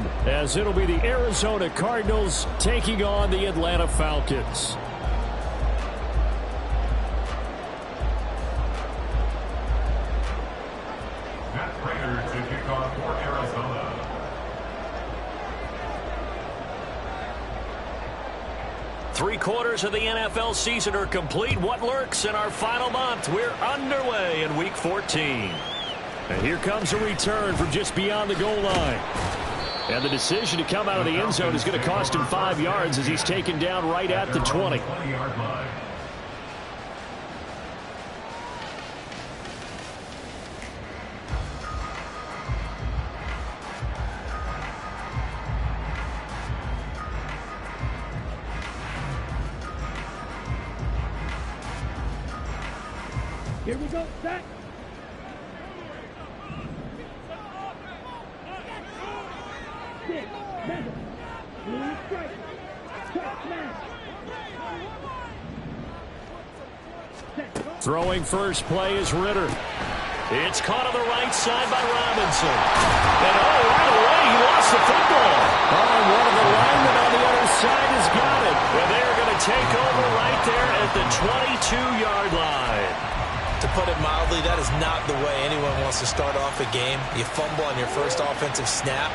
one, as it'll be the Arizona Cardinals taking on the Atlanta Falcons. Matt Prater to kick off for Arizona. Three-quarters of the NFL season are complete. What lurks in our final month? We're underway in Week 14. And here comes a return from just beyond the goal line. And the decision to come out of the end zone is going to cost him 5 yards as he's taken down right at the 20. 20-yard line. Here we go, set. Throwing first play is Ritter. It's caught on the right side by Robinson. And right away he lost the football. And one of the linemen on the other side has got it. And they're going to take over right there at the 22-yard line. To put it mildly, that is not the way anyone wants to start off a game. You fumble on your first offensive snap.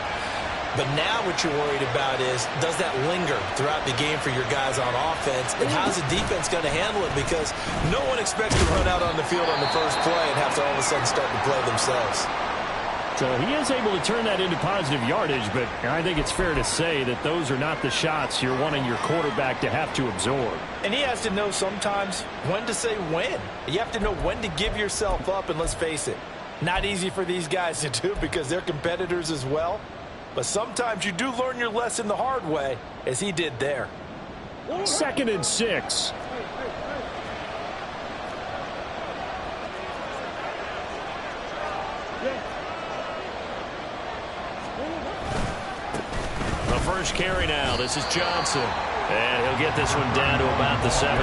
But now what you're worried about is, does that linger throughout the game for your guys on offense? And how's the defense going to handle it? Because no one expects to run out on the field on the first play and have to all of a sudden start to play themselves. So he is able to turn that into positive yardage, but I think it's fair to say that those are not the shots you're wanting your quarterback to have to absorb. And he has to know sometimes when to say when. You have to know when to give yourself up, and let's face it, not easy for these guys to do because they're competitors as well. But sometimes you do learn your lesson the hard way, as he did there. 2nd and 6. The first carry now. This is Johnson. And he'll get this one down to about the 17.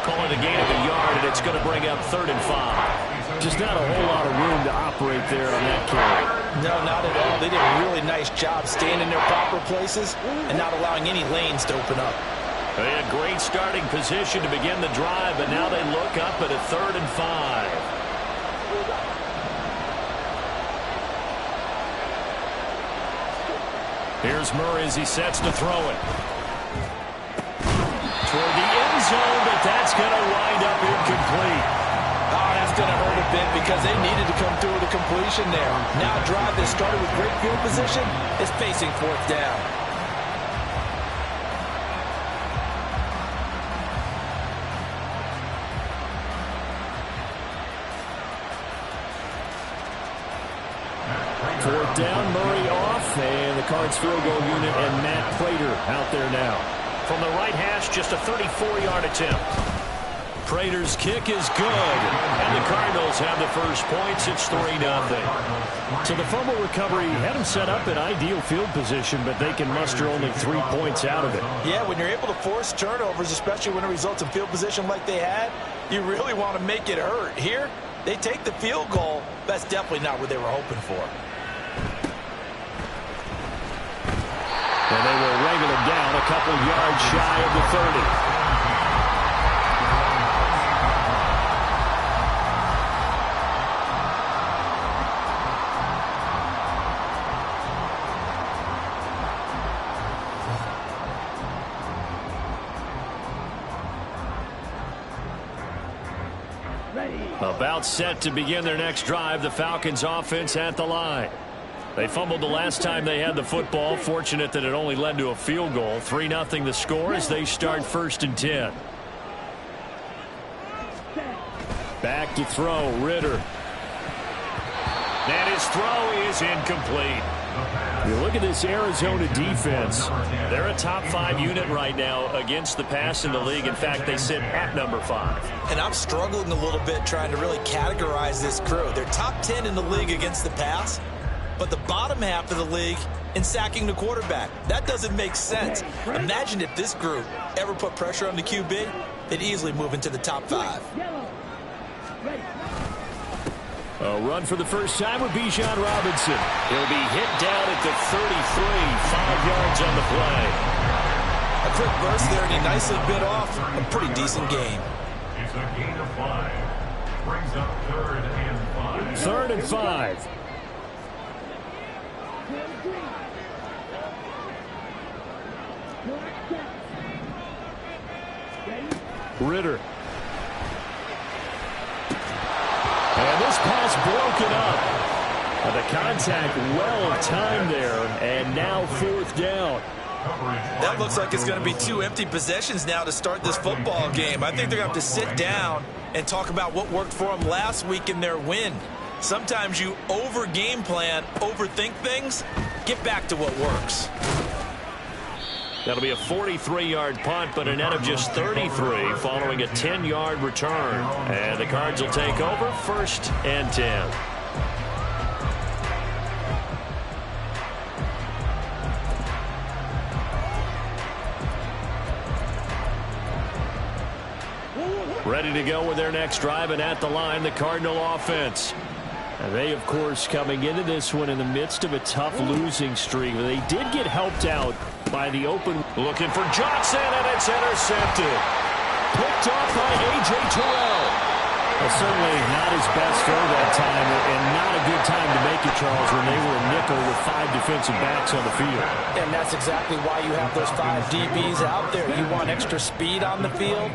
Call it a gain of a yard, and it's going to bring up 3rd and 5. Just not a whole lot of room to operate there on that carry. No, not at all. They did a really nice job staying in their proper places and not allowing any lanes to open up. They had great starting position to begin the drive, but now they look up at a 3rd and 5. Here's Murray as he sets to throw it. Toward the end zone, but that's going to wind up incomplete. Oh, that's going to hurt a bit because they needed to come through with a completion there. Now a drive that started with great field position is facing 4th down. Fourth down, Murray off, and the Cards field goal unit and Matt Prater out there now. From the right hash, just a 34-yard attempt. Prater's kick is good, and the Cardinals have the first points. It's 3-0. So the fumble recovery had them set up in ideal field position, but they can muster only 3 points out of it. Yeah, when you're able to force turnovers, especially when it results in field position like they had, you really want to make it hurt. Here, they take the field goal. That's definitely not what they were hoping for. And they will wrangle him down a couple yards shy of the 30. About set to begin their next drive, the Falcons offense at the line. They fumbled the last time they had the football. Fortunate that it only led to a field goal. 3-0 the score as they start 1st and 10. Back to throw, Ritter. And his throw is incomplete. You look at this Arizona defense. They're a top 5 unit right now against the pass in the league. In fact, they sit at number 5. And I'm struggling a little bit trying to really categorize this crew. They're top 10 in the league against the pass, but the bottom half of the league in sacking the quarterback. That doesn't make sense. Imagine if this group ever put pressure on the QB, they'd easily move into the top 5. A run for the first time with Bijan Robinson. He'll be hit down at the 33, 5 yards on the play. A quick burst there, and he nicely bit off a pretty decent gain. It's a gain of 5. Brings up 3rd and 5. 3rd and 5. Ritter. And this pass broken up. The contact well timed there, and now 4th down. That looks like it's going to be 2 empty possessions now to start this football game. I think they're going to have to sit down and talk about what worked for them last week in their win. Sometimes you over-game plan, overthink things. Get back to what works. That'll be a 43-yard punt, but a net of just 33 following a 10-yard return. And the Cards will take over 1st and 10. Ready to go with their next drive, and at the line, the Cardinal offense. And they, of course, coming into this one in the midst of a tough losing streak. They did get helped out by the open. Looking for Johnson, and it's intercepted. Picked off by A.J. Terrell. Well, certainly not his best throw that time, and not a good time to make it, Charles, when they were a nickel with 5 defensive backs on the field. And that's exactly why you have those 5 DBs out there. You want extra speed on the field,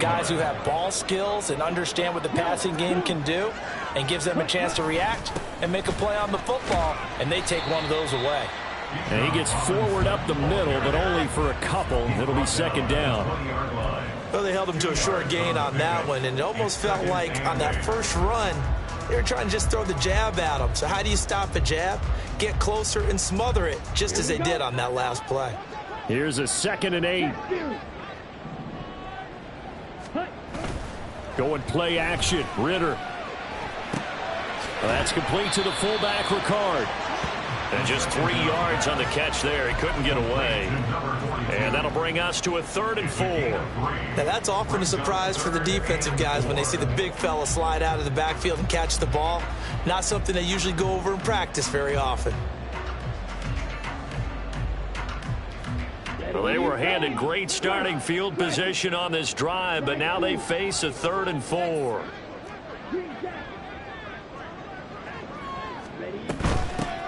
guys who have ball skills and understand what the passing game can do, and gives them a chance to react and make a play on the football, and they take one of those away. And he gets forward up the middle, but only for a couple. It'll be 2nd down. Well, they held him to a short gain on that one, and it almost felt like on that first run, they were trying to just throw the jab at him. So how do you stop a jab? Get closer and smother it, just as they did on that last play. Here's a 2nd and 8. Going play action. Ritter. That's complete to the fullback, Ricard. And just 3 yards on the catch there. He couldn't get away. And that'll bring us to a 3rd and 4. Now, that's often a surprise for the defensive guys when they see the big fella slide out of the backfield and catch the ball. Not something they usually go over in practice very often. Well, they were handed great starting field position on this drive, but now they face a 3rd and 4.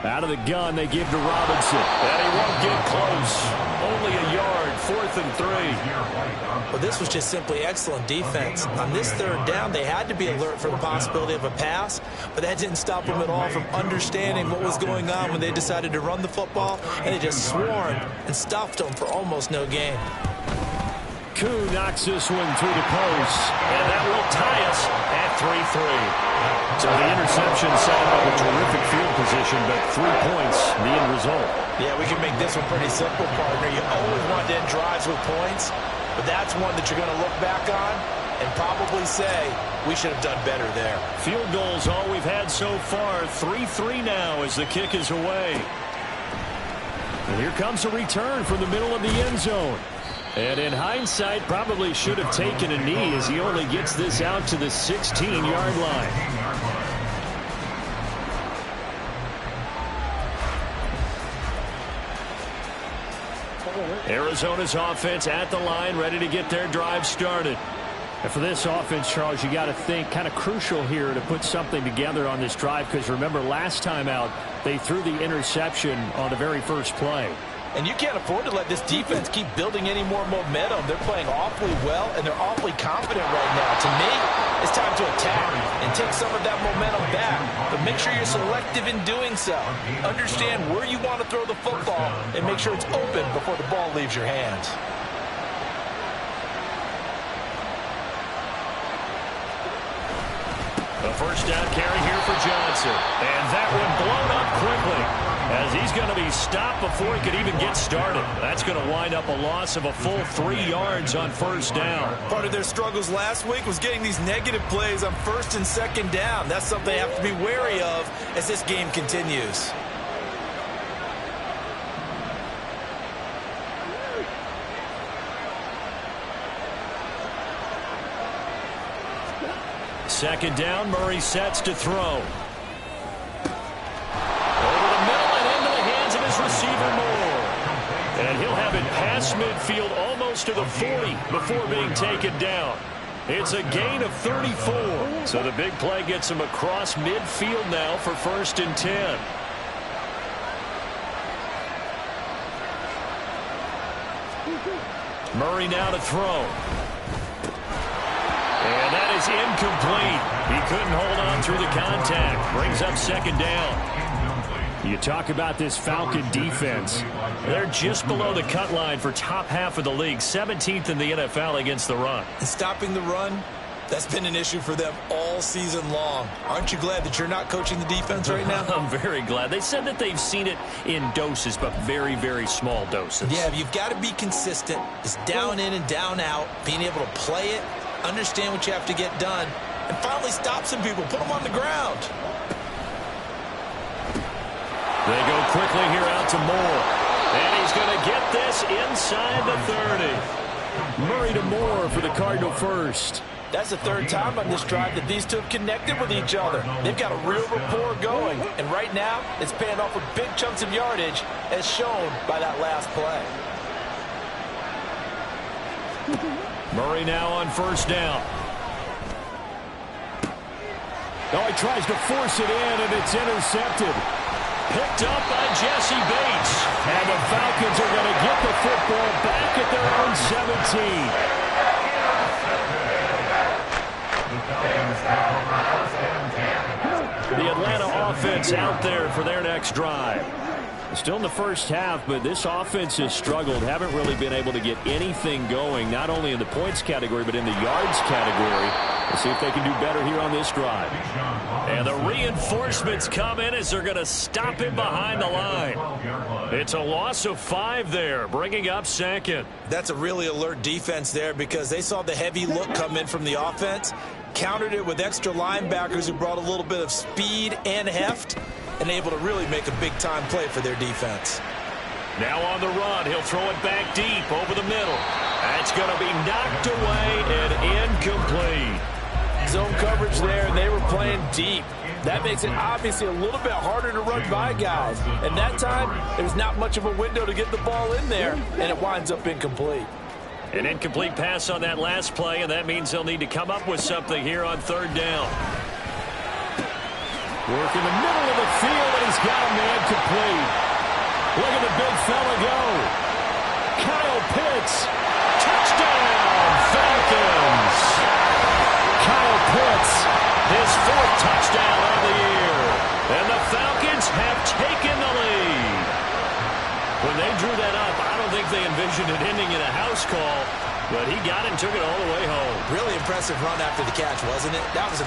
Out of the gun, they give to Robinson. And he won't get close. Only a yard, 4th and 3. Well, this was just simply excellent defense. On this 3rd down, they had to be alert for the possibility of a pass, but that didn't stop them at all from understanding what was going on when they decided to run the football, and they just swarmed and stuffed them for almost no gain. Koo knocks this one through the post, and that will tie us at 3-3. So the interception set up a terrific field position, but 3 points, the end result. Yeah, we can make this one pretty simple, partner. You always want to end drives with points, but that's one that you're going to look back on and probably say, we should have done better there. Field goals all we've had so far. 3-3 now as the kick is away. And here comes a return from the middle of the end zone. And in hindsight, probably should have taken a knee as he only gets this out to the 16-yard line. Arizona's offense at the line, ready to get their drive started. And for this offense, Charles, you got to think kind of crucial here to put something together on this drive, because remember last time out, they threw the interception on the very first play. And you can't afford to let this defense keep building any more momentum. They're playing awfully well, and they're awfully confident right now. To me, it's time to attack and take some of that momentum back. But make sure you're selective in doing so. Understand where you want to throw the football and make sure it's open before the ball leaves your hands. A first down carry here for Johnson. And that one blown up quickly, as he's going to be stopped before he could even get started. That's going to wind up a loss of a full 3 yards on first down. Part of their struggles last week was getting these negative plays on 1st and 2nd down. That's something they have to be wary of as this game continues. Second down, Murray sets to throw. past midfield almost to the 40 before being taken down. It's a gain of 34. So the big play gets him across midfield now for 1st and 10. Murray now to throw. And that is incomplete. He couldn't hold on through the contact. Brings up 2nd down. You talk about this Falcon defense. They're just below the cut line for top half of the league. 17th in the NFL against the run. And stopping the run, that's been an issue for them all season long. Aren't you glad that you're not coaching the defense right now? I'm very glad. They said that they've seen it in doses, but very, very small doses. Yeah, you've got to be consistent. It's down in and down out. Being able to play it, understand what you have to get done, and finally stop some people. Put them on the ground. They go quickly here out to Moore. And he's going to get this inside the 30. Murray to Moore for the Cardinal first. That's the 3rd time on this drive that these two have connected with each other. They've got a real rapport going. And right now, it's paying off with big chunks of yardage, as shown by that last play. Murray now on 1st down. Oh, he tries to force it in, and it's intercepted. Picked up by Jesse Bates. And the Falcons are going to get the football back at their own 17. The Atlanta offense out there for their next drive. Still in the first half, but this offense has struggled. Haven't really been able to get anything going, not only in the points category, but in the yards category. Let's see if they can do better here on this drive. And the reinforcements come in as they're going to stop him behind the line. It's a loss of 5 there, bringing up 2nd. That's a really alert defense there because they saw the heavy look come in from the offense, countered it with extra linebackers who brought a little bit of speed and heft, and able to really make a big-time play for their defense. Now on the run, he'll throw it back deep over the middle. That's going to be knocked away and incomplete. Zone coverage there, and they were playing deep. That makes it obviously a little bit harder to run by guys. And that time, there's not much of a window to get the ball in there, and it winds up incomplete. An incomplete pass on that last play, and that means they'll need to come up with something here on 3rd down. Work in the middle of the field, and he's got a man complete. Look at the big fella go. Kyle Pitts. Touchdown, Falcons. Kyle Pitts, his 4th touchdown of the year. And the Falcons have taken the lead. When they drew that up, I don't think they envisioned it ending in a house call, but he got it and took it all the way home. Really impressive run after the catch, wasn't it? That was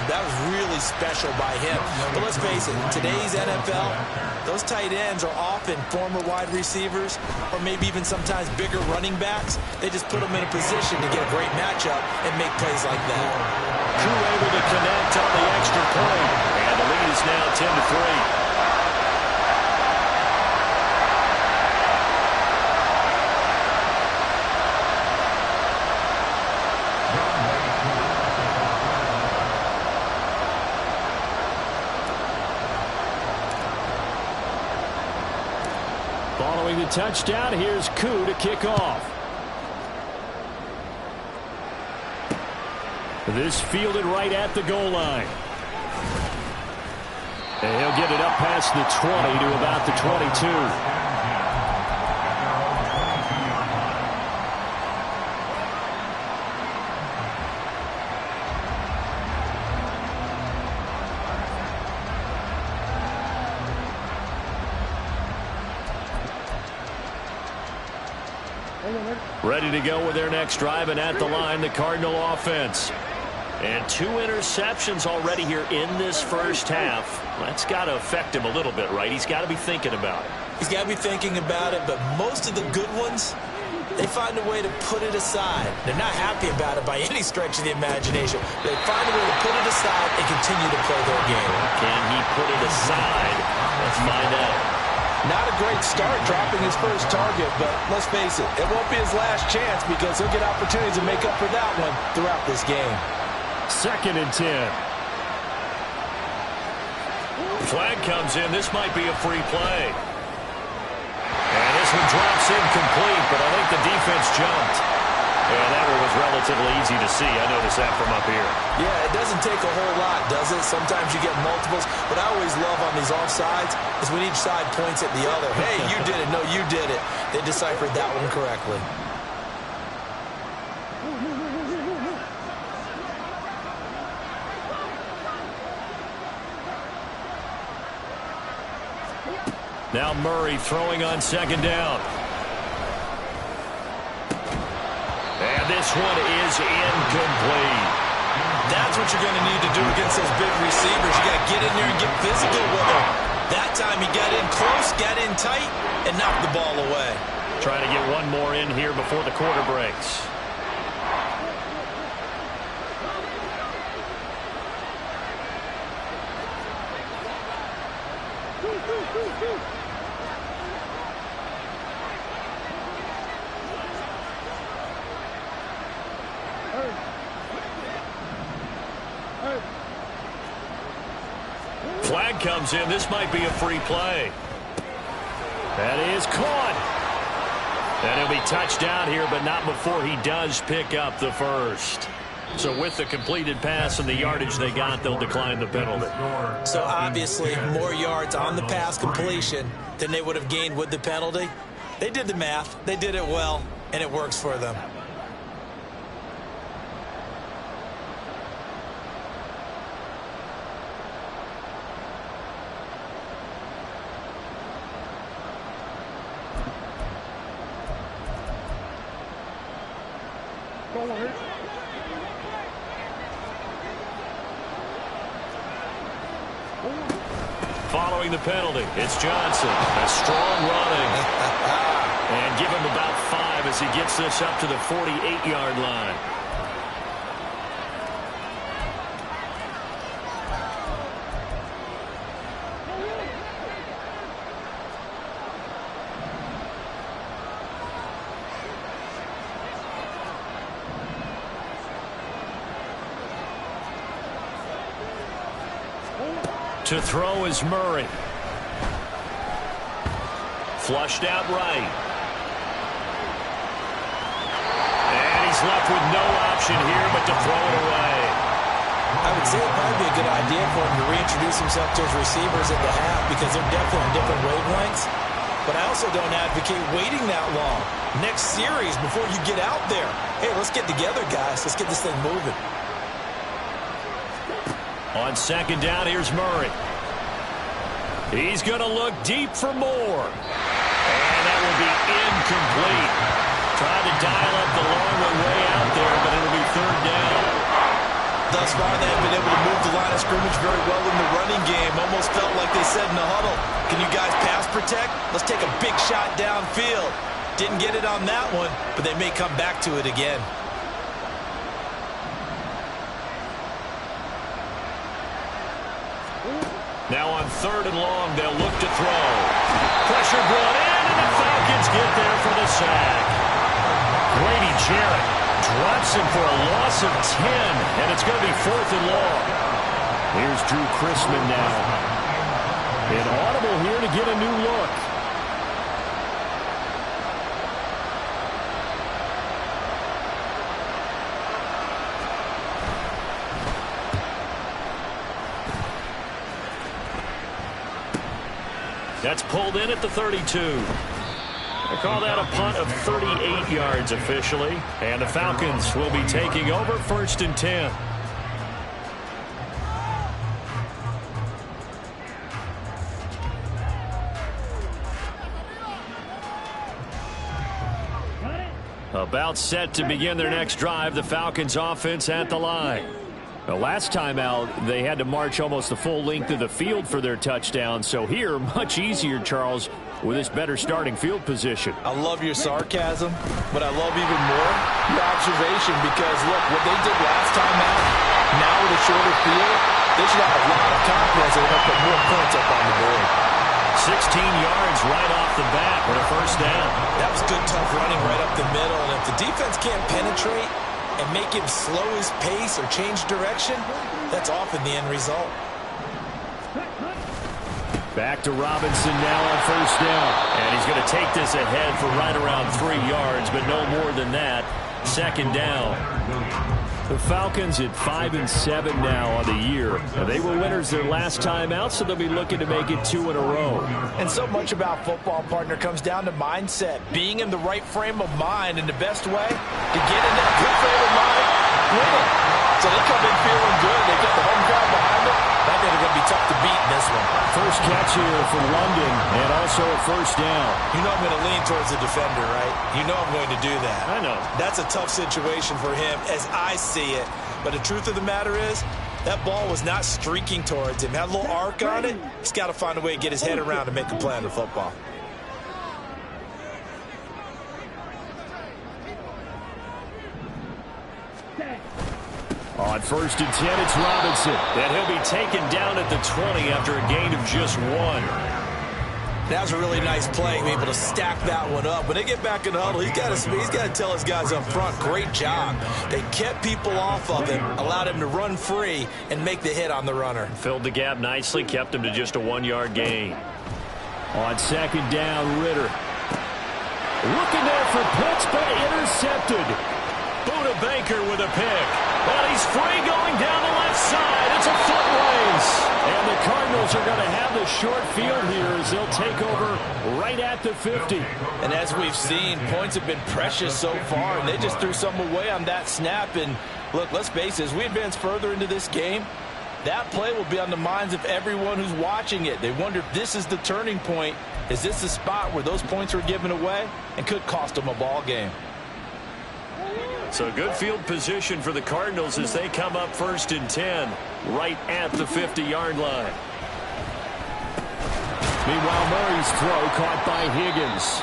really special by him. But let's face it, in today's NFL, those tight ends are often former wide receivers or maybe even sometimes bigger running backs. They just put them in a position to get a great matchup and make plays like that. Crew able to connect on the extra point, and the lead is now 10-3. Following the touchdown, here's Koo to kick off. This fielded right at the goal line. And he'll get it up past the 20 to about the 22. Ready to go with their next drive, and at the line, the Cardinal offense. And 2 interceptions already here in this first half. That's got to affect him a little bit, right? He's got to be thinking about it. He's got to be thinking about it, but most of the good ones, they find a way to put it aside. They're not happy about it by any stretch of the imagination. They find a way to put it aside and continue to play their game. Can he put it aside? Let's find out. Not a great start dropping his first target, but let's face it, it won't be his last chance because he'll get opportunities to make up for that one throughout this game. 2nd and 10. Flag comes in. This might be a free play. And this one drops incomplete, but I think the defense jumped. And that one was relatively easy to see. I noticed that from up here. Yeah, it doesn't take a whole lot, does it? Sometimes you get multiples. What I always love on these offsides is when each side points at the other. Hey, you did it. No, you did it. They deciphered that one correctly. Now Murray throwing on second down. And this one is incomplete. That's what you're going to need to do against those big receivers. You got to get in there and get physical with them. That time he got in close, got in tight, and knocked the ball away. Trying to get one more in here before the quarter breaks. Flag comes in. This might be a free play. That is caught. And he'll be touched down here, but not before he does pick up the first. So with the completed pass and the yardage they got, they'll decline the penalty. So obviously more yards on the pass completion than they would have gained with the penalty. They did the math. They did it well, and it works for them. Following the penalty, it's Johnson. A strong running. And give him about 5 as he gets this up to the 48-yard line. To throw is Murray. Flushed out right. And he's left with no option here but to throw it away. I would say it'd probably be a good idea for him to reintroduce himself to his receivers at the half because they're definitely on different wavelengths. But I also don't advocate waiting that long. Next series before you get out there. Hey, let's get together, guys. Let's get this thing moving. On second down, here's Murray. He's going to look deep for more. And that will be incomplete. Trying to dial up the long one way out there, but it'll be third down. Thus far, they have been able to move the line of scrimmage very well in the running game. Almost felt like they said in the huddle, can you guys pass protect? Let's take a big shot downfield. Didn't get it on that one, but they may come back to it again. Now on third and long, they'll look to throw. Pressure brought in, and the Falcons get there for the sack. Grady Jarrett drops him for a loss of 10, and it's going to be fourth and long. Here's Drew Chrisman now. An audible here to get a new look. That's pulled in at the 32. They call that a punt of 38 yards officially. And the Falcons will be taking over first and 10. About set to begin their next drive, the Falcons offense at the line. The last time out, they had to march almost the full length of the field for their touchdown. So here, much easier, Charles, with this better starting field position. I love your sarcasm, but I love even more your observation because, look, what they did last time out, now with a shorter field, they should have a lot of confidence they're going to put more points up on the board. 16 yards right off the bat for a first down. That was good, tough running right up the middle. And if the defense can't penetrate and make him slow his pace or change direction, that's often the end result. Back to Robinson now on first down. And he's going to take this ahead for right around 3 yards, but no more than that. Second down. The Falcons at 5-7 now on the year. They were winners their last time out, so they'll be looking to make it 2 in a row. And so much about football, partner, comes down to mindset. Being in the right frame of mind, and the best way to get in that good frame of mind, winning. So they come in feeling good. They got the home crowd behind them. I think they're going to be tough to beat in this one. First catch here for London, and also a first down. You know I'm going to lean towards the defender, right? You know I'm going to do that. I know. That's a tough situation for him as I see it. But the truth of the matter is, that ball was not streaking towards him. Had a little arc on it. He's got to find a way to get his head around and make a play on the football. On first and 10, it's Robinson. And he'll be taken down at the 20 after a gain of just 1. That was a really nice play, be able to stack that one up. When they get back in the huddle, he's got to tell his guys up front, great job. They kept people off of him, allowed him to run free and make the hit on the runner. Filled the gap nicely, kept him to just a 1-yard gain. On second down, Ritter. Looking there for Pitts, but intercepted. Buda Baker with a pick. Well, he's free going down the left side. It's a foot race. And the Cardinals are going to have the short field here as they'll take over right at the 50. And as we've seen, points have been precious so far, and they just threw some away on that snap. And look, let's face it, as we advance further into this game, that play will be on the minds of everyone who's watching it. They wonder if this is the turning point. Is this the spot where those points were given away and could cost them a ball game? So good field position for the Cardinals as they come up first and 10 right at the 50-yard line. Meanwhile, Murray's throw caught by Higgins.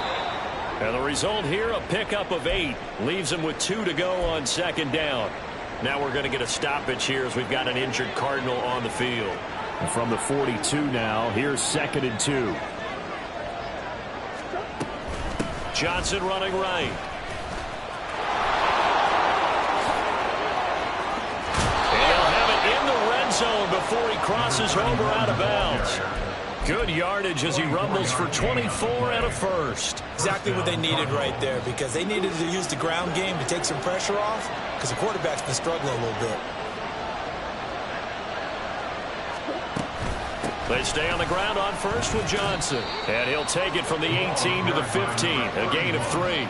And the result here, a pickup of 8. Leaves him with 2 to go on second down. Now we're going to get a stoppage here as we've got an injured Cardinal on the field. And from the 42 now, here's second and 2. Johnson running right. Zone before he crosses over out of bounds. Good yardage as he rumbles for 24 and a first. Exactly what they needed right there, because they needed to use the ground game to take some pressure off, because the quarterback's been struggling a little bit. They stay on the ground on first with Johnson. And he'll take it from the 18 to the 15, a gain of 3.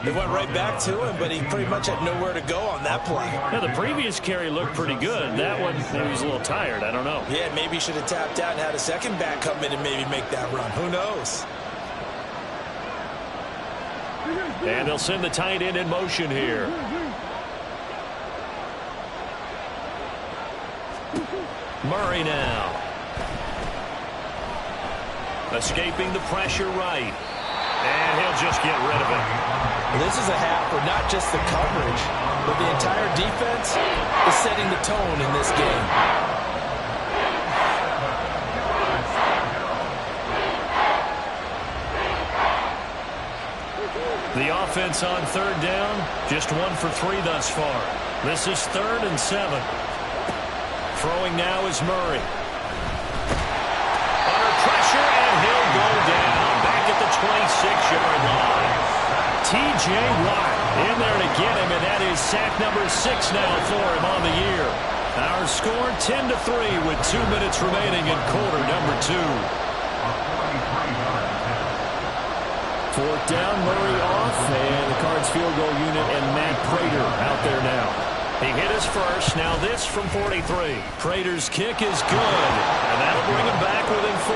They went right back to him, but he pretty much had nowhere to go on that play. Yeah, the previous carry looked pretty good. That one, he was a little tired. I don't know. Yeah, maybe he should have tapped out and had a second back come in and maybe make that run. Who knows? And they'll send the tight end in motion here. Murray now. Escaping the pressure right. And he'll just get rid of it. This is a half where not just the coverage, but the entire defense is setting the tone in this game. The offense on third down, just 1 for 3 thus far. This is 3rd and 7. Throwing now is Murray. Under pressure, and he'll go down. Back at the 26-yard line. T.J. Watt in there to get him, and that is sack number 6 now for him on the year. Our score 10-3 with 2 minutes remaining in quarter number 2. 4th down, Murray off, and the Cards field goal unit and Matt Prater out there now. He hit his first, now this from 43. Prater's kick is good, and that'll bring him back within 4.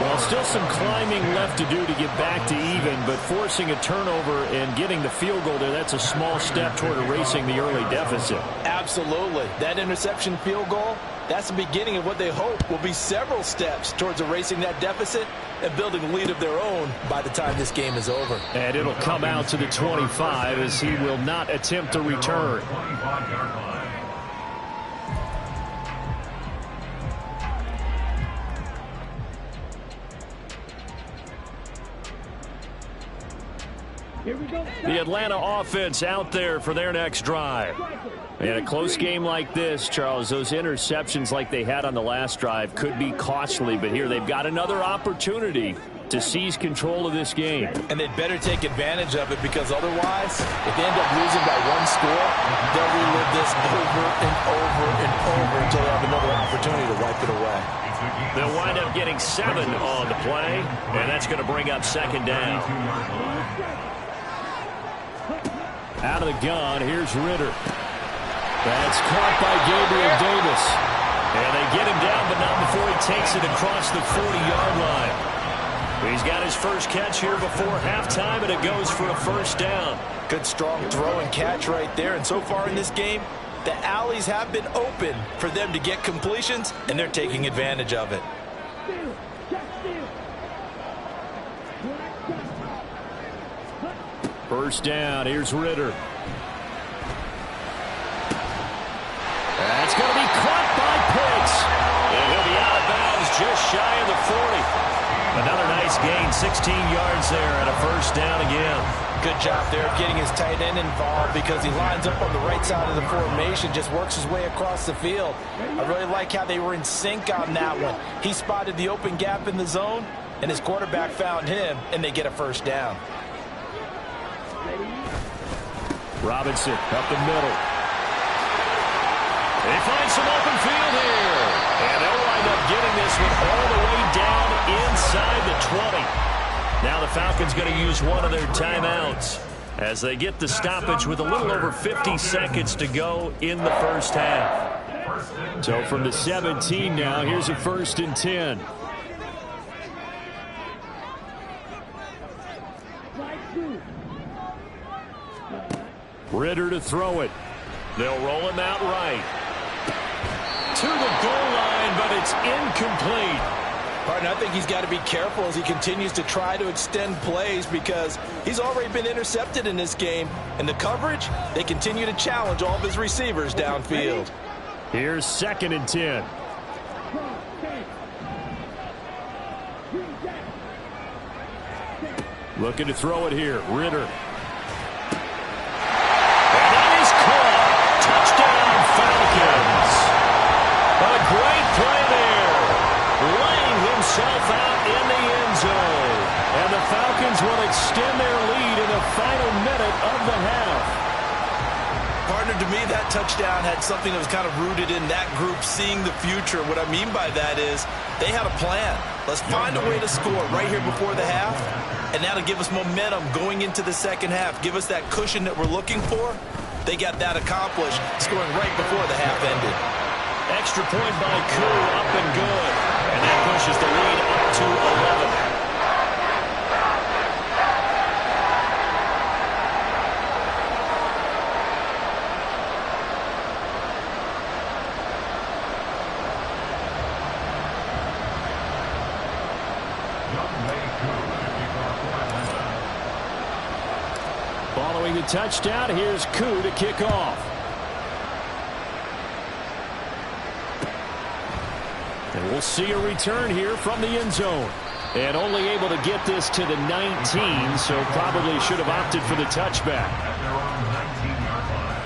Well, still some climbing left to do to get back to even, but forcing a turnover and getting the field goal there, that's a small step toward erasing the early deficit. Absolutely. That interception field goal, that's the beginning of what they hope will be several steps towards erasing that deficit and building a lead of their own by the time this game is over. And it'll come out to the 25 as he will not attempt to return. The Atlanta offense out there for their next drive. In a close game like this, Charles, those interceptions like they had on the last drive could be costly, but here they've got another opportunity to seize control of this game. And they'd better take advantage of it, because otherwise, if they end up losing by one score, they'll relive this over and over and over until they have another opportunity to wipe it away. They'll wind up getting 7 on the play, and that's going to bring up second down. Out of the gun, here's Ritter. That's caught by Gabriel Davis. And they get him down, but not before he takes it across the 40-yard line. He's got his first catch here before halftime, and it goes for a first down. Good, strong throw and catch right there. And so far in this game, the alleys have been open for them to get completions, and they're taking advantage of it. First down, here's Ritter. That's going to be caught by Pitts. And he'll be out of bounds just shy of the 40. Another nice gain, 16 yards there, and a first down again. Good job there of getting his tight end involved, because he lines up on the right side of the formation, just works his way across the field. I really like how they were in sync on that one. He spotted the open gap in the zone, and his quarterback found him, and they get a first down. Robinson up the middle. They find some open field here. And they'll wind up getting this one all the way down inside the 20. Now the Falcons going to use one of their timeouts as they get the stoppage with a little over 50 seconds to go in the first half. So from the 17 now, here's a 1st and 10. Ritter to throw it. They'll roll him out right. To the goal line, but it's incomplete. Partner, I think he's got to be careful as he continues to try to extend plays, because he's already been intercepted in this game. And the coverage, they continue to challenge all of his receivers downfield. Here's 2nd and 10. Looking to throw it here. Ritter. Falcons. A great play there. Laying himself out in the end zone. And the Falcons will extend their lead in the final minute of the half. Partner, to me, that touchdown had something that was kind of rooted in that group seeing the future. What I mean by that is they had a plan. Let's find a way to score right here before the half. And that'll give us momentum going into the second half. Give us that cushion that we're looking for. They got that accomplished, scoring right before the half ended. Extra point by Koo, up and good. And that pushes the lead up to 11. Following the touchdown, here's Koo to kick off. And we'll see a return here from the end zone. And only able to get this to the 19, so probably should have opted for the touchback. At their own 19-yard line.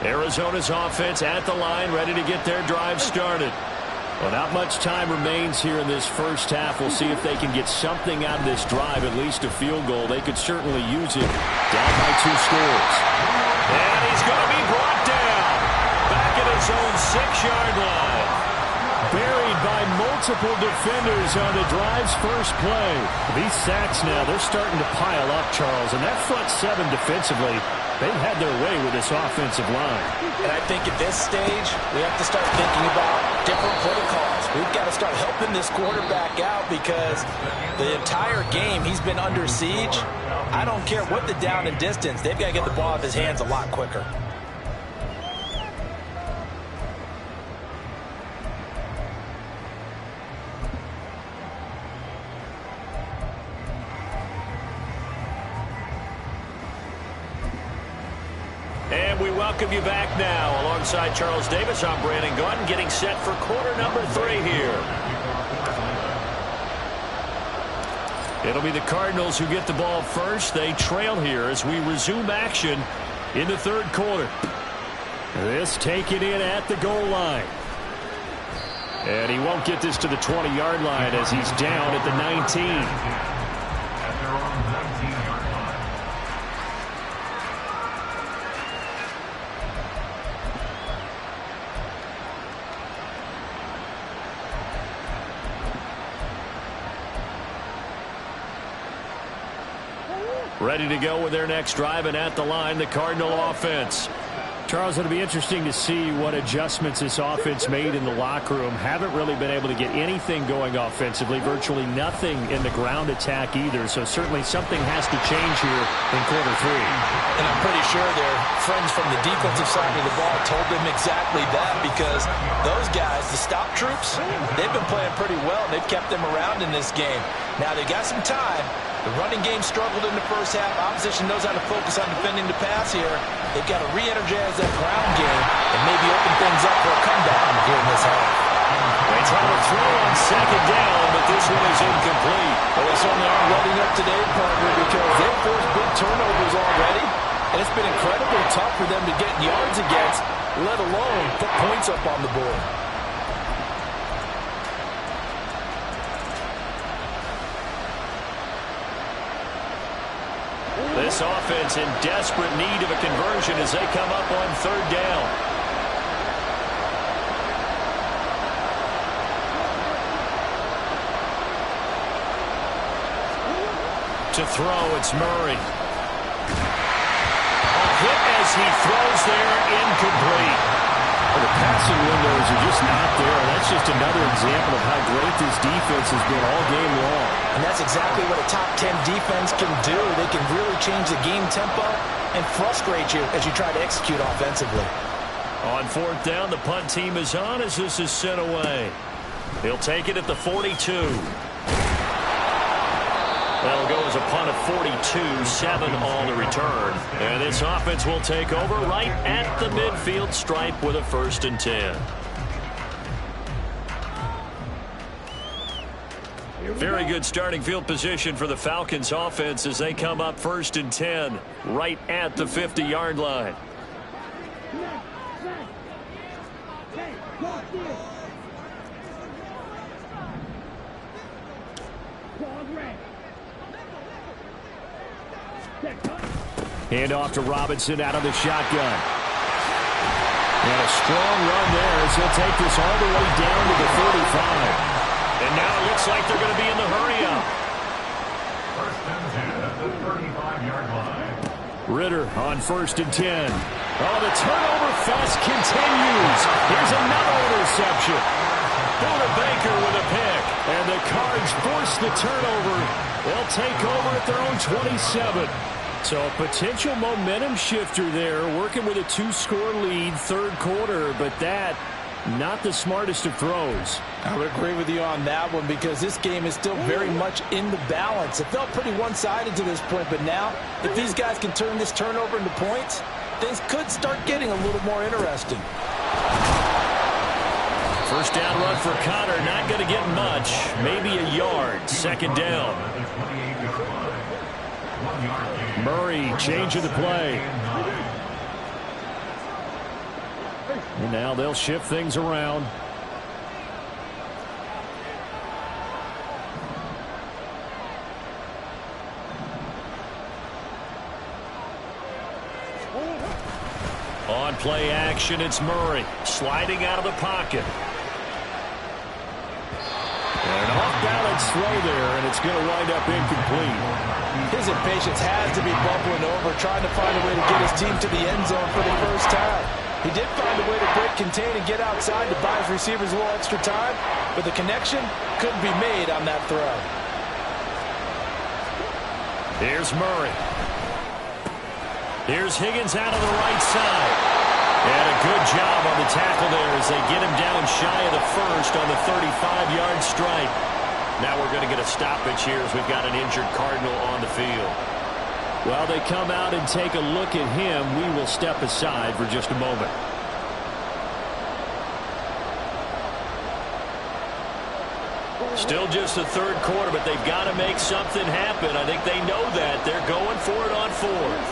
Arizona's offense at the line, ready to get their drive started. Well, not much time remains here in this first half. We'll see if they can get something out of this drive, at least a field goal. They could certainly use it. Down by 2 scores. And he's going to be brought down. Back at his own 6-yard line. Buried by multiple defenders on the drive's first play. These sacks now, they're starting to pile up, Charles. And that front 7 defensively, they've had their way with this offensive line. And I think at this stage, we have to start thinking about different protocols. We've got to start helping this quarterback out, because the entire game he's been under siege. I don't care what the down and distance, they've got to get the ball out of his hands a lot quicker. And we welcome you back now. Alongside Charles Davis, I'm Brandon Gaudin, getting set for quarter number 3 here. It'll be the Cardinals who get the ball first. They trail here as we resume action in the third quarter. This taken in at the goal line. And he won't get this to the 20-yard line as he's down at the 19. At their own 19-yard line. Ready to go with their next drive, and at the line, the Cardinal offense. Charles, it'll be interesting to see what adjustments this offense made in the locker room. Haven't really been able to get anything going offensively, virtually nothing in the ground attack either. So certainly something has to change here in quarter 3. And I'm pretty sure their friends from the defensive side of the ball told them exactly that, because those guys, the stop troops, they've been playing pretty well. They've kept them around in this game. Now they got some time. The running game struggled in the first half. Opposition knows how to focus on defending the pass here. They've got to re-energize that ground game and maybe open things up for a comeback here in this half. They try to throw on second down, but this one is incomplete. Well, they certainly aren't letting up today, partner, because they've forced big turnovers already, and it's been incredibly tough for them to get yards against, let alone put points up on the board. This offense in desperate need of a conversion as they come up on third down. To throw, it's Murray. A hit as he throws there, incomplete. Well, the passing windows are just not there. That's just another example of how great this defense has been all game long. And that's exactly what a top 10 defense can do. They can really change the game tempo and frustrate you as you try to execute offensively. On fourth down, the punt team is on as this is sent away. He'll take it at the 42. That'll go as a punt of 42, 7 on the return. And this offense will take over right at the midfield stripe with a 1st and 10. Very good starting field position for the Falcons offense as they come up 1st and 10 right at the 50-yard line. Hand off to Robinson out of the shotgun. And a strong run there as he'll take this all the way down to the 35. And now it looks like they're going to be in the hurry-up. 1st and 10 at the 35-yard line. Ritter on 1st and 10. Oh, the turnover fest continues. Here's another interception. Buda Baker with a pick. And the Cards force the turnover. They'll take over at their own 27. So a potential momentum shifter there, working with a 2-score lead, third quarter, but that, not the smartest of throws. I would agree with you on that one because this game is still very much in the balance. It felt pretty one-sided to this point, but now, if these guys can turn this turnover into points, things could start getting a little more interesting. First down run for Connor, not going to get much, maybe a yard, 2nd down. Murray changing the play. And now they'll shift things around. On play action, it's Murray sliding out of the pocket. And an off-balance throw there, and it's going to wind up incomplete. His impatience has to be bubbling over, trying to find a way to get his team to the end zone for the first time. He did find a way to break, contain, and get outside to buy his receivers a little extra time, but the connection couldn't be made on that throw. Here's Murray. Here's Higgins out of the right side. And a good job on the tackle there as they get him down shy of the first on the 35-yard stripe. Now we're going to get a stoppage here as we've got an injured Cardinal on the field. While they come out and take a look at him, we will step aside for just a moment. Still just the third quarter, but they've got to make something happen. I think they know that. They're going for it on fourth.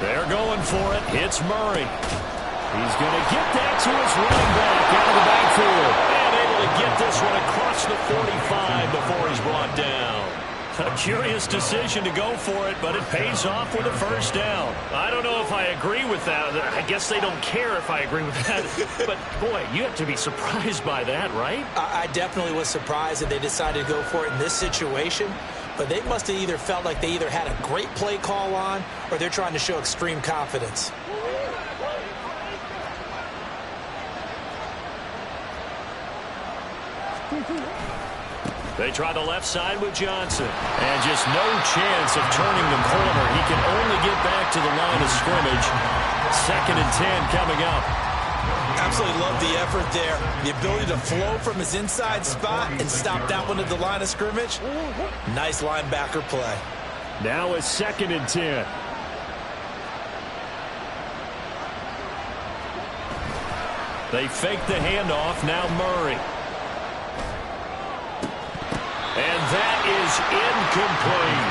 They're going for it. It's Murray. He's going to get that to his running back out of the backfield. And able to get this one across the 45 before he's brought down. A curious decision to go for it, but it pays off with a first down. I don't know if I agree with that. I guess they don't care if I agree with that. But, boy, you have to be surprised by that, right? I definitely was surprised that they decided to go for it in this situation. But they must have either felt like they either had a great play call on or they're trying to show extreme confidence. They try the left side with Johnson. And just no chance of turning the corner. He can only get back to the line of scrimmage. 2nd and 10 coming up. Absolutely love the effort there. The ability to flow from his inside spot and stop that one at the line of scrimmage. Nice linebacker play. Now it's 2nd and 10. They fake the handoff. Now Murray. And that is incomplete.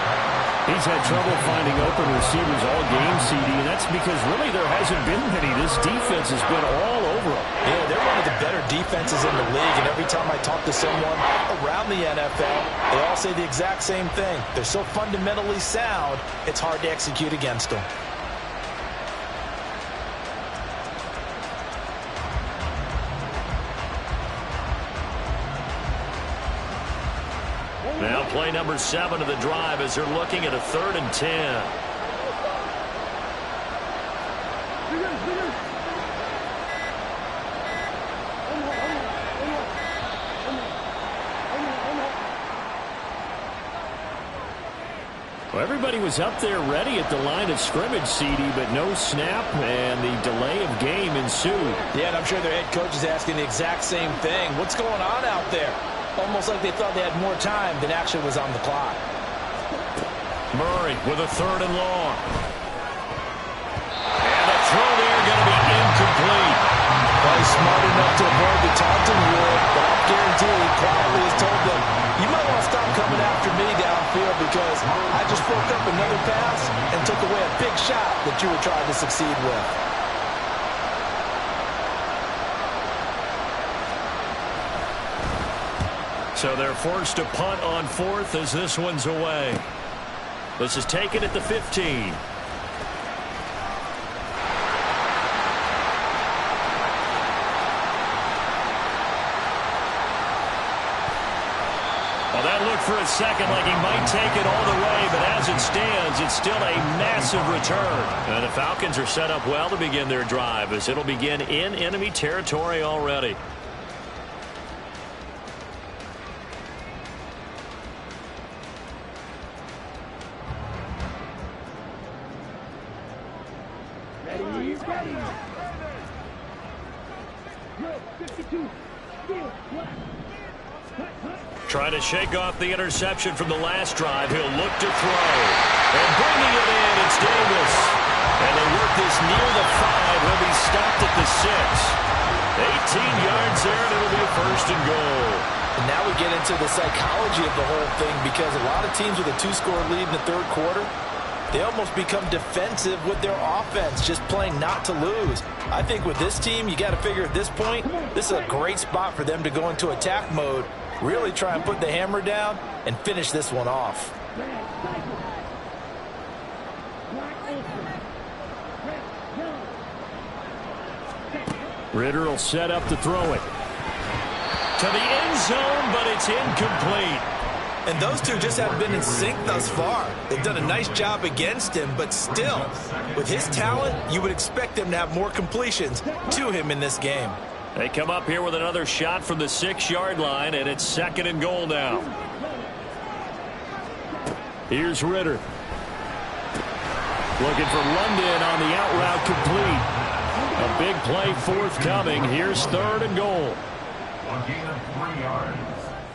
He's had trouble finding open receivers all game, CD, and that's because really there hasn't been many. This defense has been all over them. Yeah, they're one of the better defenses in the league, and every time I talk to someone around the NFL, they all say the exact same thing. They're so fundamentally sound, it's hard to execute against them. Now play number 7 of the drive as they're looking at a 3rd and 10. Well, everybody was up there ready at the line of scrimmage, CD, but no snap, and the delay of game ensued. Yeah, and I'm sure their head coach is asking the exact same thing. What's going on out there? Almost like they thought they had more time than actually was on the clock. Murray with a 3rd and long. And the throw there going to be incomplete. Well, he's smart enough to avoid the taunting rule, but I'll guarantee he quietly has told them, you might want to stop coming after me downfield because I just broke up another pass and took away a big shot that you were trying to succeed with. So they're forced to punt on 4th as this one's away. This is taken at the 15. Well, that looked for a second like he might take it all the way, but as it stands, it's still a massive return. And the Falcons are set up well to begin their drive as it'll begin in enemy territory already. Trying to shake off the interception from the last drive. He'll look to throw. And bringing it in, it's Davis. And they work this near the 5. He'll be stopped at the 6. 18 yards there, and it'll be a 1st and goal. And now we get into the psychology of the whole thing because a lot of teams with a 2-score lead in the 3rd quarter, they almost become defensive with their offense, just playing not to lose. I think with this team, you got to figure at this point, this is a great spot for them to go into attack mode, really try and put the hammer down and finish this one off. Ritter will set up to throw it. To the end zone, but it's incomplete. And those two just haven't been in sync thus far. They've done a nice job against him, but still, with his talent, you would expect them to have more completions to him in this game. They come up here with another shot from the 6-yard line, and it's 2nd and goal now. Here's Ritter. Looking for London on the out route complete. A big play forthcoming. Here's 3rd and goal. A gain of 3 yards.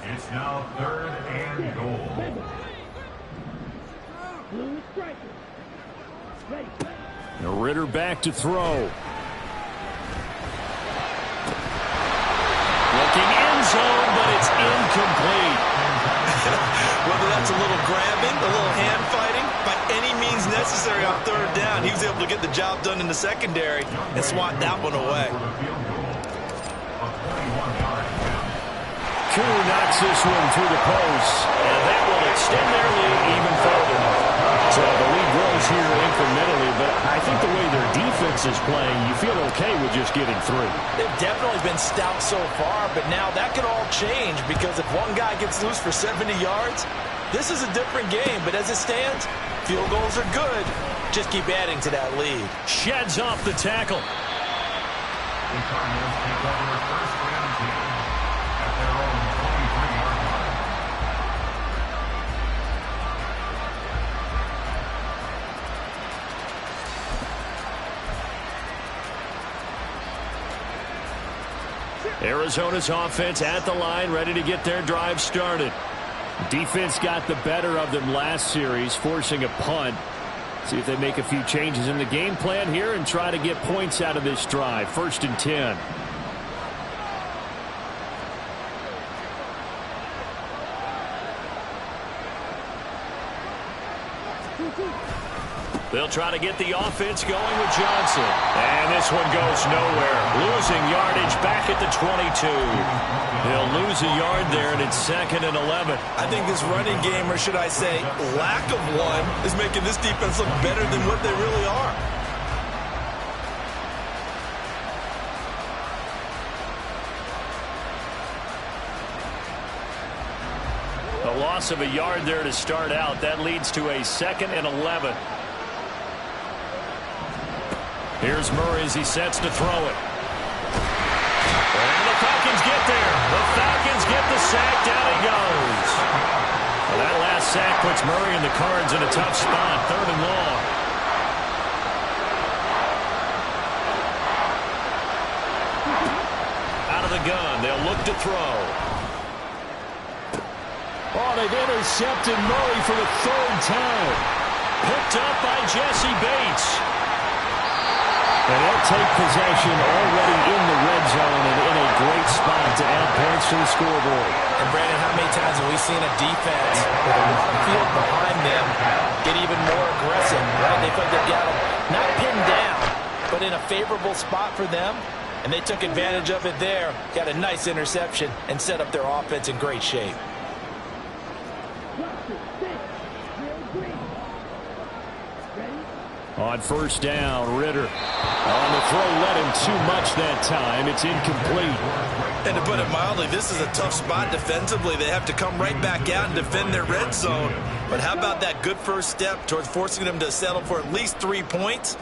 It's now 3rd and goal. Now Ritter back to throw. Looking end zone, but it's incomplete. Whether that's a little grabbing, a little hand fighting, by any means necessary on third down, he was able to get the job done in the secondary and swat that one away. Koo knocks this one through the post, and that will extend their lead even further. So the lead grows here incrementally, but I think the way their defense is playing, you feel okay with just getting 3. They've definitely been stout so far, but now that could all change because if one guy gets loose for 70 yards, this is a different game. But as it stands, field goals are good. Just keep adding to that lead. Sheds off the tackle. The Cardinals take over the first down team at their own 23-yard line. Arizona's offense at the line, ready to get their drive started. Defense got the better of them last series, forcing a punt. See if they make a few changes in the game plan here and try to get points out of this drive. 1st and 10. They'll try to get the offense going with Johnson. And this one goes nowhere. Losing yardage back at the 22. They'll lose a yard there, and it's 2nd and 11. I think this running game, or should I say lack of one, is making this defense look better than what they really are. A loss of a yard there to start out. That leads to a 2nd and 11. Here's Murray as he sets to throw it. And the Falcons get there. The Falcons get the sack. Down he goes. Well, that last sack puts Murray and the Cards in a tough spot. 3rd and long. Out of the gun. They'll look to throw. Oh, they've intercepted Murray for the 3rd time. Picked up by Jesse Bates. And they'll take possession already in the red zone and in a great spot to add points to the scoreboard. And, Brandon, how many times have we seen a defense with a lot of field behind them get even more aggressive, right? They feel like they've got them not pinned down, but in a favorable spot for them, and they took advantage of it there, got a nice interception, and set up their offense in great shape. On 1st down, Ritter. On the throw, led him too much that time. It's incomplete. And to put it mildly, this is a tough spot defensively. They have to come right back out and defend their red zone. But how about that good first step towards forcing them to settle for at least 3 points?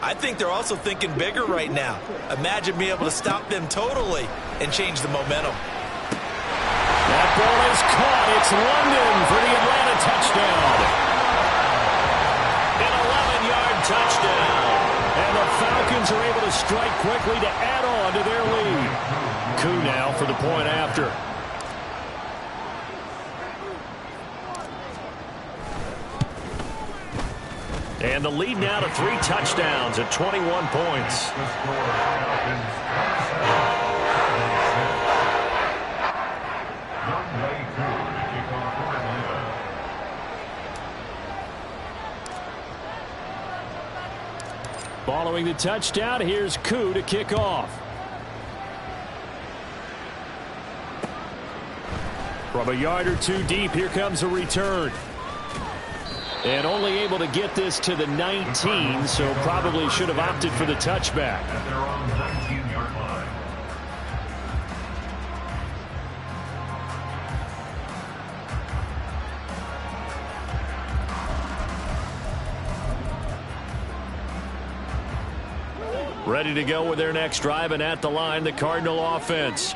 I think they're also thinking bigger right now. Imagine being able to stop them totally and change the momentum. That ball is caught. It's London for the Atlanta touchdown. Touchdown. And the Falcons are able to strike quickly to add on to their lead. Koo now for the point after. And the lead now to 3 touchdowns at 21 points. Following the touchdown, here's Koo to kick off. From a yard or 2 deep, here comes a return. And only able to get this to the 19, so probably should have opted for the touchback. At their own 19-yard line. Ready to go with their next drive, and at the line, the Cardinal offense.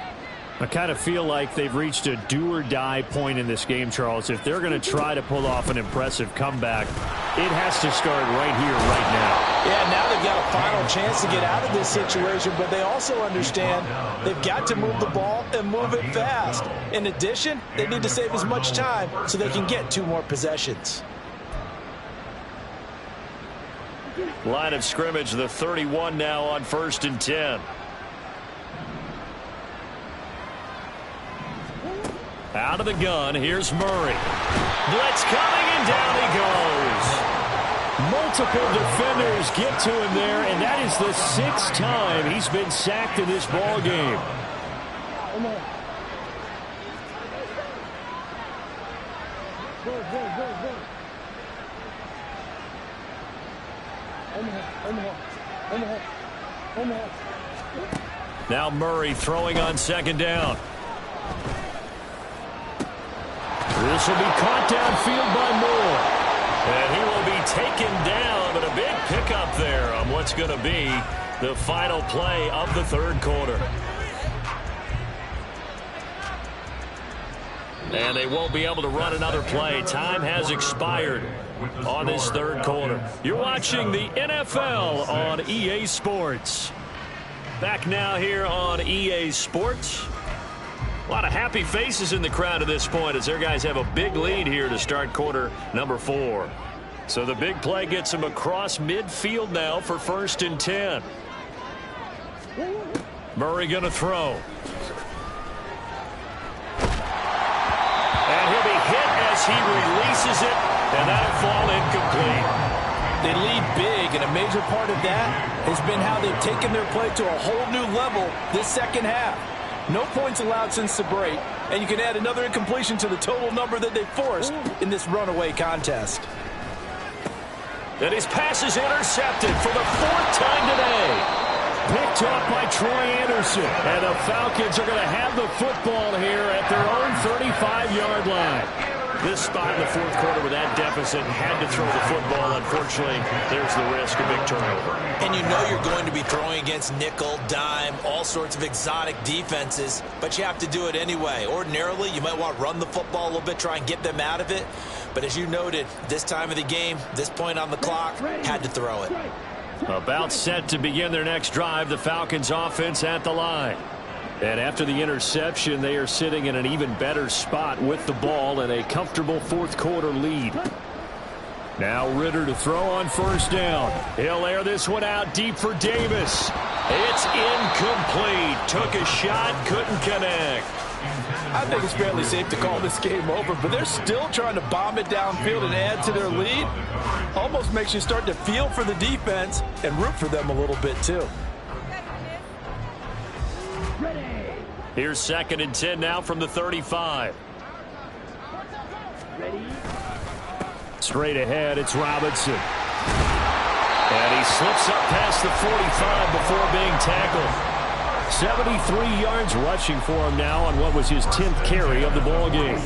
I kind of feel like they've reached a do-or-die point in this game, Charles. If they're going to try to pull off an impressive comeback, it has to start right here, right now. Yeah, now they've got a final chance to get out of this situation, but they also understand they've got to move the ball and move it fast. In addition, they need to save as much time so they can get 2 more possessions. Line of scrimmage, the 31 now on 1st and 10. Out of the gun, here's Murray. Blitz coming, and down he goes. Multiple defenders get to him there, and that is the 6th time he's been sacked in this ball game. Now Murray throwing on 2nd down. This will be caught downfield by Moore. And he will be taken down, but a big pickup there on what's going to be the final play of the 3rd quarter. And they won't be able to run another play. Time has expired on this 3rd quarter. You're watching the NFL on EA Sports. Back now here on EA Sports. A lot of happy faces in the crowd at this point as their guys have a big lead here to start quarter number 4. So the big play gets them across midfield now for 1st and 10. Murray going to throw. And he'll be hit as he releases it, and that'll fall incomplete. They lead big, and a major part of that has been how they've taken their play to a whole new level this 2nd half. No points allowed since the break, and you can add another incompletion to the total number that they forced in this runaway contest. And his pass is intercepted for the 4th time today. Picked off by Troy Anderson. And the Falcons are going to have the football here at their own 35-yard line. This spot in the 4th quarter with that deficit had to throw the football. Unfortunately, there's the risk of big turnover. And you know you're going to be throwing against nickel, dime, all sorts of exotic defenses, but you have to do it anyway. Ordinarily, you might want to run the football a little bit, try and get them out of it. But as you noted, this time of the game, this point on the clock, had to throw it. About set to begin their next drive, the Falcons offense at the line. And after the interception, they are sitting in an even better spot with the ball and a comfortable 4th quarter lead. Now Ridder to throw on 1st down. He'll air this one out deep for Davis. It's incomplete. Took a shot, couldn't connect. I think it's fairly safe to call this game over, but they're still trying to bomb it downfield and add to their lead. Almost makes you start to feel for the defense and root for them a little bit too. Here's 2nd and 10 now from the 35. Straight ahead, it's Robinson. And he slips up past the 45 before being tackled. 73 yards rushing for him now on what was his 10th carry of the ball game.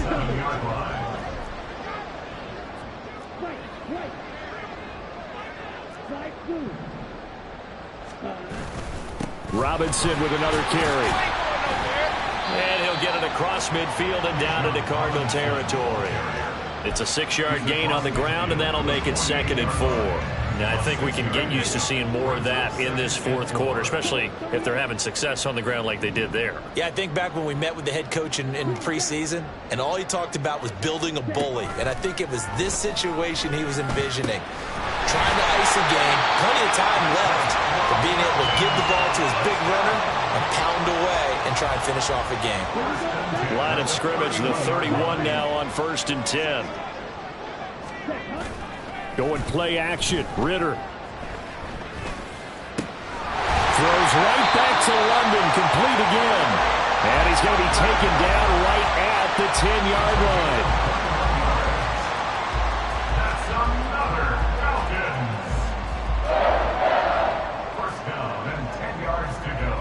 Robinson with another carry. And he'll get it across midfield and down into Cardinal territory. It's a 6-yard gain on the ground, and that'll make it 2nd and 4. Now, I think we can get used to seeing more of that in this 4th quarter, especially if they're having success on the ground like they did there. Yeah, I think back when we met with the head coach in preseason, and all he talked about was building a bully. And I think it was this situation he was envisioning. Trying to ice a game, plenty of time left, but being able to give the ball to his big runner and pound away and try and finish off a game. Line of scrimmage, the 31 now on 1st and 10. Going play action. Ridder. Throws right back to London. Complete again. And he's going to be taken down right at the 10-yard line. That's another Falcons. First down and 10 yards to go.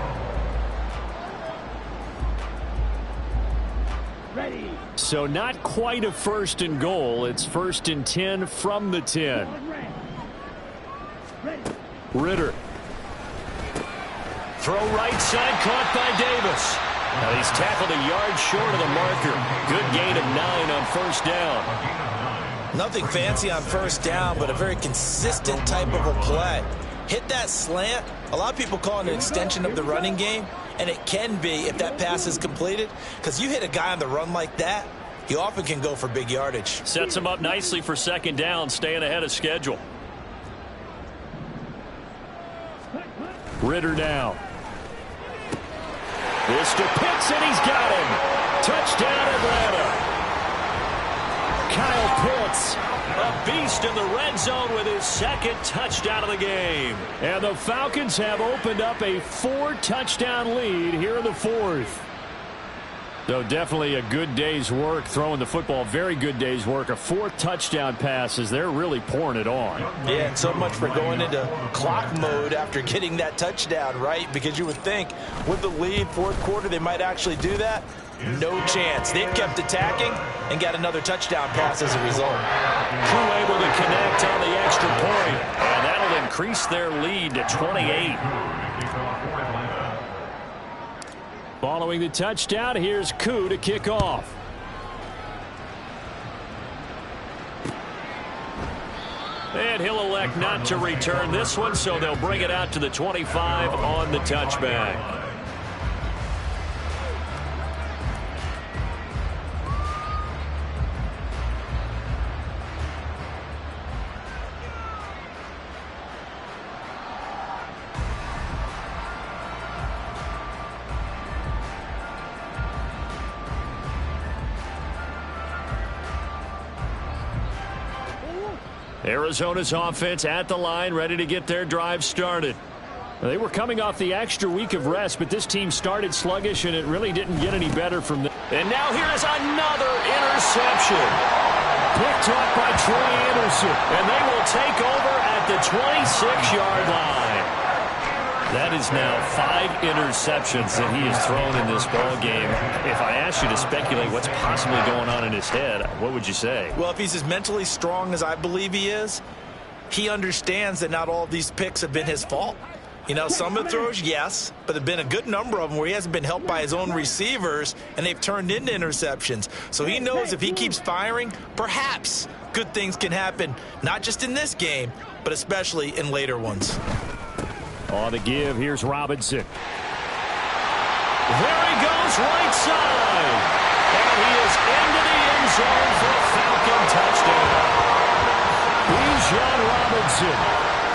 Ready. So not quite a 1st and goal. It's 1st and 10 from the 10. Ridder. Throw right side, caught by Davis. Now he's tackled a yard short of the marker. Good gain of 9 on 1st down. Nothing fancy on 1st down, but a very consistent type of a play. Hit that slant. A lot of people call it an extension of the running game, and it can be if that pass is completed, because you hit a guy on the run like that, he often can go for big yardage. Sets him up nicely for 2nd down, staying ahead of schedule. Ritter now. This to Pitts, and he's got him. Touchdown, Atlanta. Kyle Pitts, a beast in the red zone with his second touchdown of the game. And the Falcons have opened up a 4-touchdown lead here in the fourth. So definitely a good day's work throwing the football. Very good day's work. A 4th touchdown pass as they're really pouring it on. Yeah, and so much for going into clock mode after getting that touchdown, right? Because you would think with the lead, fourth quarter, they might actually do that. No chance. They've kept attacking and got another touchdown pass as a result. Crew able to connect on the extra point, and that'll increase their lead to 28. Following the touchdown, here's Koo to kick off. And he'll elect not to return this one, so they'll bring it out to the 25 on the touchback. Arizona's offense at the line, ready to get their drive started. They were coming off the extra week of rest, but this team started sluggish, and it really didn't get any better from them. And now here is another interception. Picked up by Troy Anderson. And they will take over at the 26-yard line. That is now 5 interceptions that he has thrown in this ball game. If I asked you to speculate what's possibly going on in his head, what would you say? Well, if he's as mentally strong as I believe he is, he understands that not all of these picks have been his fault. You know, some of the throws, yes, but there have been a good number of them where he hasn't been helped by his own receivers, and they've turned into interceptions. So he knows if he keeps firing, perhaps good things can happen, not just in this game, but especially in later ones. On the give, here's Robinson. There he goes, right side. And he is into the end zone for a Falcon touchdown. Bijan Robinson,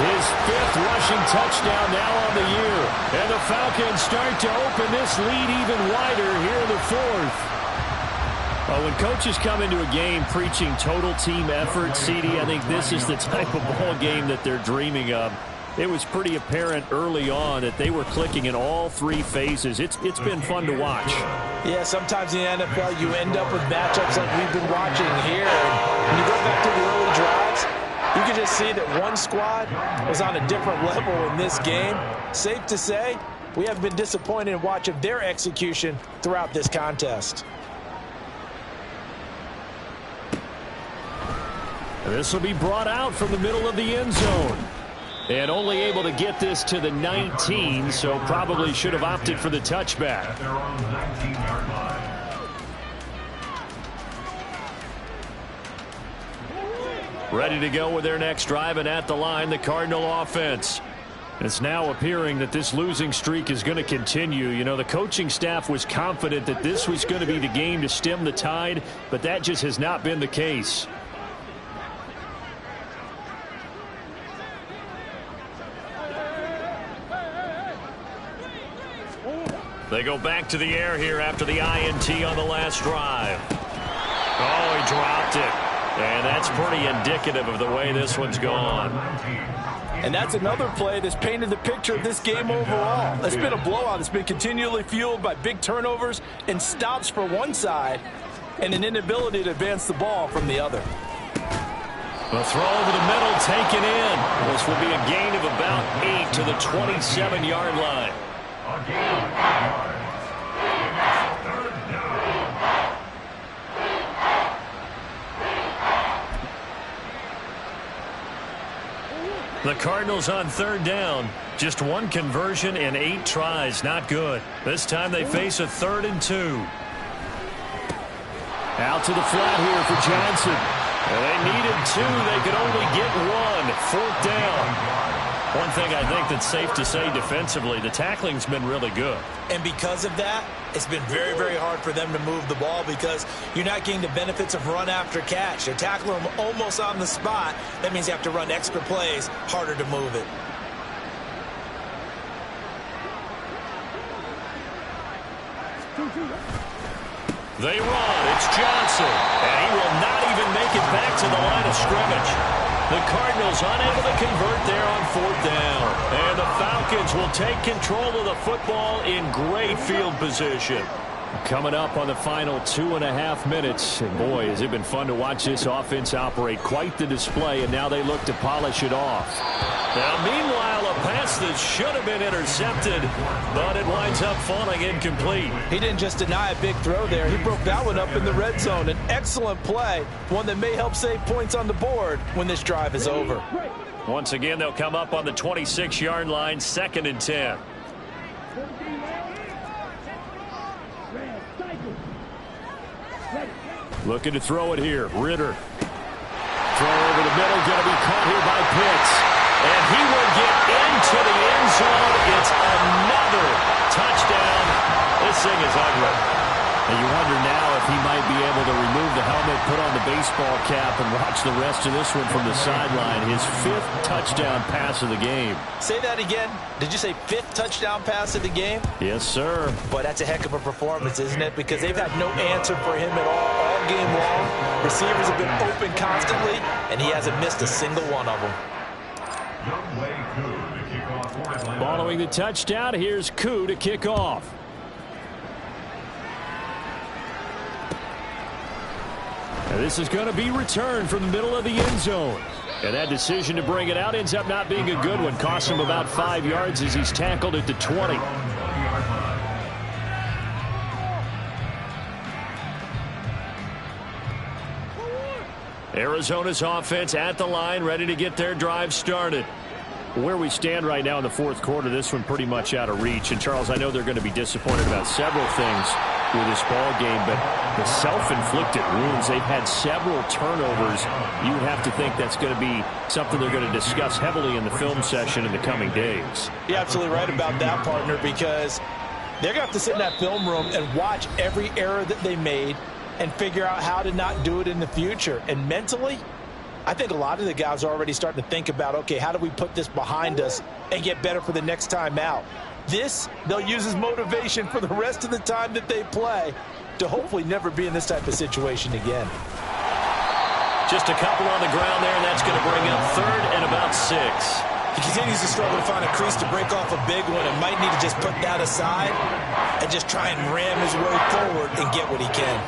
his 5th rushing touchdown now on the year. And the Falcons start to open this lead even wider here in the fourth. Well, when coaches come into a game preaching total team effort, CD, I think this is the type of ball game that they're dreaming of. It was pretty apparent early on that they were clicking in all 3 phases. It's been fun to watch. Yeah, sometimes in the NFL you end up with matchups like we've been watching here. And when you go back to the early drives, you can just see that one squad was on a different level in this game. Safe to say, we have been disappointed in watching their execution throughout this contest. This will be brought out from the middle of the end zone. And only able to get this to the 19, so probably should have opted for the touchback. At their own 19-yard line. Ready to go with their next drive, and at the line, the Cardinal offense. It's now appearing that this losing streak is going to continue. You know, the coaching staff was confident that this was going to be the game to stem the tide, but that just has not been the case. They go back to the air here after the INT on the last drive. Oh, he dropped it. And that's pretty indicative of the way this one's gone. And that's another play that's painted the picture of this game overall. It's been a blowout. It's been continually fueled by big turnovers and stops for one side and an inability to advance the ball from the other. The throw over the middle taken in. This will be a gain of about 8 to the 27-yard line. The Cardinals on 3rd down. Just 1 conversion in 8 tries. Not good. This time they face a 3rd and 2. Out to the flat here for Johnson. Well, they needed 2. They could only get 1. 4th down. One thing I think that's safe to say defensively, the tackling's been really good. And because of that, it's been very, very hard for them to move the ball because you're not getting the benefits of run after catch. They're tackling them almost on the spot. That means you have to run extra plays, harder to move it. They run. It's Johnson. And he will not even make it back to the line of scrimmage. The Cardinals unable to convert there on 4th down. And the Falcons will take control of the football in great field position. Coming up on the final 2.5 minutes. And boy, has it been fun to watch this offense operate. Quite the display, and now they look to polish it off. Now, meanwhile, a pass that should have been intercepted, but it winds up falling incomplete. He didn't just deny a big throw there. He broke that one up in the red zone. An excellent play, one that may help save points on the board when this drive is over. Once again, they'll come up on the 26-yard line, 2nd and 10. Looking to throw it here. Ritter. Throw over the middle. Going to be caught here by Pitts. And he will get into the end zone. It's another touchdown. This thing is ugly. And you wonder now if he might be able to remove the helmet, put on the baseball cap, and watch the rest of this one from the sideline. His 5th touchdown pass of the game. Say that again. Did you say 5th touchdown pass of the game? Yes, sir. Boy, that's a heck of a performance, isn't it? Because they've had no answer for him at all game long. Receivers have been open constantly, and he hasn't missed a single one of them. Following the touchdown, here's Koo to kick off. And this is going to be returned from the middle of the end zone. And that decision to bring it out ends up not being a good one. Costs him about 5 yards as he's tackled at the 20. Arizona's offense at the line, ready to get their drive started. Where we stand right now in the 4th quarter, this one pretty much out of reach. And, Charles, I know they're going to be disappointed about several things with this ball game, but the self-inflicted wounds, they've had several turnovers. You would have to think that's going to be something they're going to discuss heavily in the film session in the coming days. You're absolutely right about that, partner, because they're going to have to sit in that film room and watch every error that they made and figure out how to not do it in the future. And mentally, I think a lot of the guys are already starting to think about, okay, how do we put this behind us and get better for the next time out? This, they'll use as motivation for the rest of the time that they play to hopefully never be in this type of situation again. Just a couple on the ground there, and that's going to bring up 3rd and about 6. He continues to struggle to find a crease to break off a big one and might need to just put that aside and just try and ram his way forward and get what he can.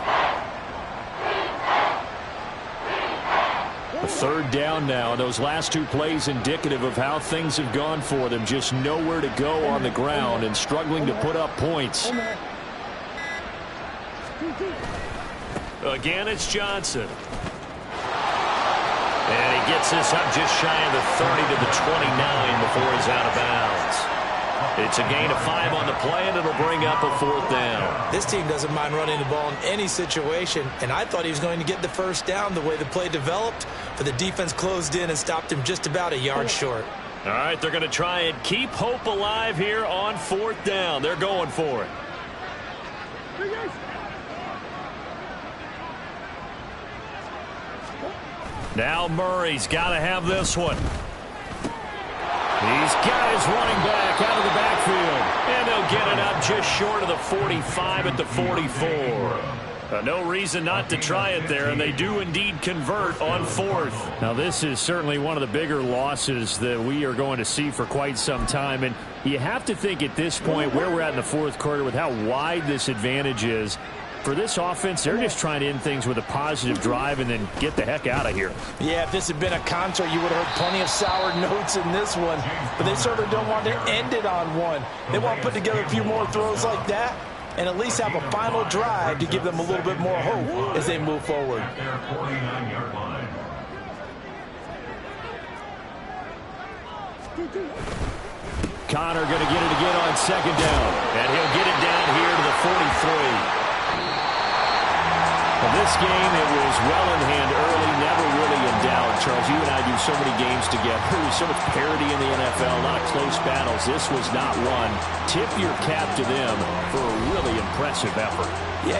A 3rd down now. Those last 2 plays indicative of how things have gone for them. Just nowhere to go on the ground and struggling to put up points. Again, it's Johnson. And he gets this up just shy of the 30 to the 29 before he's out of bounds. It's a gain of 5 on the play, and it'll bring up a 4th down. This team doesn't mind running the ball in any situation, and I thought he was going to get the 1st down the way the play developed, but the defense closed in and stopped him just about a yard short. All right, they're going to try and keep hope alive here on 4th down. They're going for it. Now Murray's got to have this one. He's got his running back out of the backfield. And they'll get it up just short of the 45 at the 44. No reason not to try it there, and they do indeed convert on 4th. Now, this is certainly one of the bigger losses that we are going to see for quite some time. And you have to think at this point where we're at in the 4th quarter with how wide this advantage is. For this offense, they're just trying to end things with a positive drive and then get the heck out of here. Yeah, if this had been a concert, you would have heard plenty of sour notes in this one. But they certainly don't want to end it on one. They want to put together a few more throws like that and at least have a final drive to give them a little bit more hope as they move forward. Connor going to get it again on 2nd down. And he'll get it down here to the 43. Well, this game, it was well in hand early, never really in doubt. Charles, you and I do so many games together. There's so much parity in the NFL, a lot of close battles. This was not one. Tip your cap to them for a really impressive effort. Yeah.